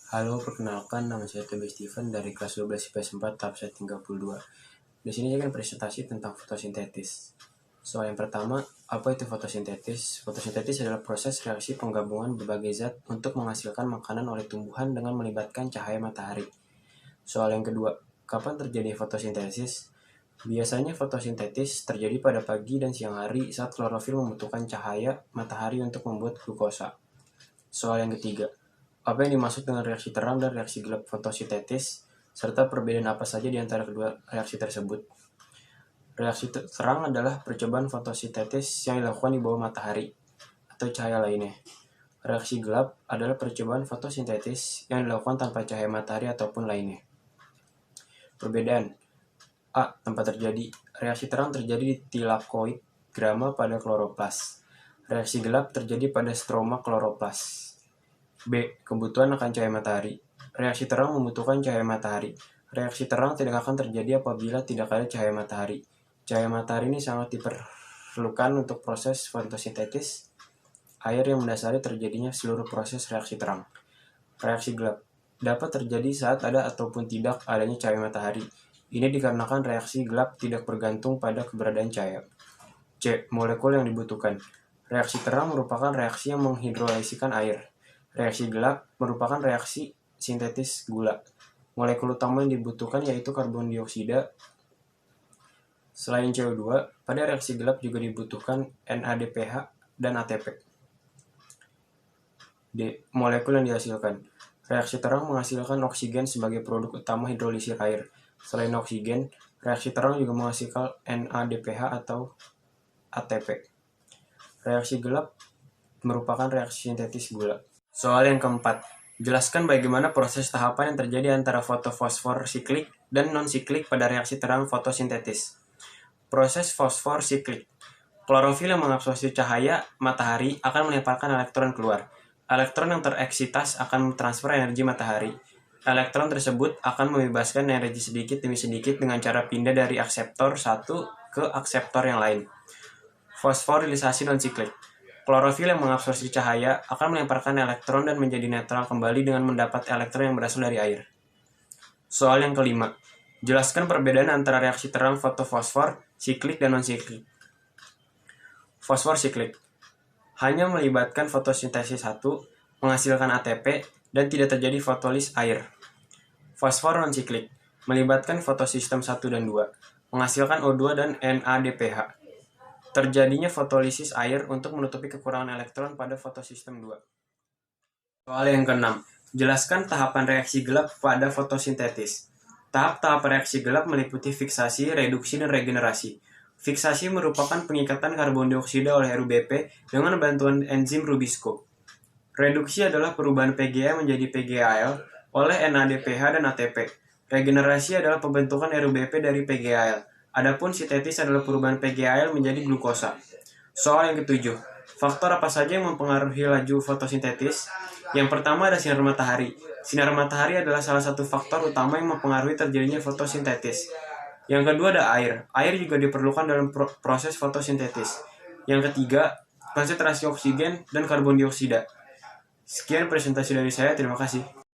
Halo, perkenalkan nama saya TB Steven dari kelas 12 IPS 4 tahap 32. Di sini saya akan presentasi tentang fotosintetis. Soal yang pertama, apa itu fotosintetis? Fotosintetis adalah proses reaksi penggabungan berbagai zat untuk menghasilkan makanan oleh tumbuhan dengan melibatkan cahaya matahari. Soal yang kedua, kapan terjadi fotosintesis? Biasanya fotosintetis terjadi pada pagi dan siang hari saat klorofil membutuhkan cahaya matahari untuk membuat glukosa. Soal yang ketiga, apa yang dimaksud dengan reaksi terang dan reaksi gelap fotosintetis, serta perbedaan apa saja di antara kedua reaksi tersebut? Reaksi terang adalah percobaan fotosintetis yang dilakukan di bawah matahari atau cahaya lainnya. Reaksi gelap adalah percobaan fotosintetis yang dilakukan tanpa cahaya matahari ataupun lainnya. Perbedaan A. Tempat terjadi. Reaksi terang terjadi di tilakoid grama pada kloroplas. Reaksi gelap terjadi pada stroma kloroplas. B. Kebutuhan akan cahaya matahari. Reaksi terang membutuhkan cahaya matahari. Reaksi terang tidak akan terjadi apabila tidak ada cahaya matahari. Cahaya matahari ini sangat diperlukan untuk proses fotosintesis air yang mendasari terjadinya seluruh proses reaksi terang. Reaksi gelap dapat terjadi saat ada ataupun tidak adanya cahaya matahari. Ini dikarenakan reaksi gelap tidak bergantung pada keberadaan cahaya. C. Molekul yang dibutuhkan. Reaksi terang merupakan reaksi yang menghidrolisikan air. Reaksi gelap merupakan reaksi sintetis gula. Molekul utama yang dibutuhkan yaitu karbon dioksida. Selain CO2, pada reaksi gelap juga dibutuhkan NADPH dan ATP. D. Molekul yang dihasilkan. Reaksi terang menghasilkan oksigen sebagai produk utama hidrolisir air. Selain oksigen, reaksi terang juga menghasilkan NADPH atau ATP. Reaksi gelap merupakan reaksi sintetis gula. Soal yang keempat, jelaskan bagaimana proses tahapan yang terjadi antara fotofosfor siklik dan non-siklik pada reaksi terang fotosintetis. Proses fosfor siklik. Klorofil yang mengabsorpsi cahaya matahari akan melemparkan elektron keluar. Elektron yang tereksitas akan mentransfer energi matahari. Elektron tersebut akan membebaskan energi sedikit demi sedikit dengan cara pindah dari akseptor satu ke akseptor yang lain. Fosforilisasi non-siklik. Klorofil yang mengabsorpsi cahaya akan melemparkan elektron dan menjadi netral kembali dengan mendapat elektron yang berasal dari air. Soal yang kelima, jelaskan perbedaan antara reaksi terang fotofosfor siklik dan non-siklik. Fosfor siklik hanya melibatkan fotosintesis 1, menghasilkan ATP, dan tidak terjadi fotolis air. Fosfor non-siklik melibatkan fotosistem 1 dan 2, menghasilkan O2 dan NADPH. Terjadinya fotolisis air untuk menutupi kekurangan elektron pada fotosistem 2. Soal yang keenam, jelaskan tahapan reaksi gelap pada fotosintetis. Tahap-tahap reaksi gelap meliputi fiksasi, reduksi, dan regenerasi. Fiksasi merupakan pengikatan karbon dioksida oleh RuBP dengan bantuan enzim Rubisco. Reduksi adalah perubahan PGA menjadi PGAL oleh NADPH dan ATP. Regenerasi adalah pembentukan RuBP dari PGAL. Adapun sintetis adalah perubahan PGAL menjadi glukosa. Soal yang ketujuh, faktor apa saja yang mempengaruhi laju fotosintetis? Yang pertama ada sinar matahari. Sinar matahari adalah salah satu faktor utama yang mempengaruhi terjadinya fotosintetis. Yang kedua ada air. Air juga diperlukan dalam proses fotosintetis. Yang ketiga, konsentrasi oksigen dan karbon dioksida. Sekian presentasi dari saya, terima kasih.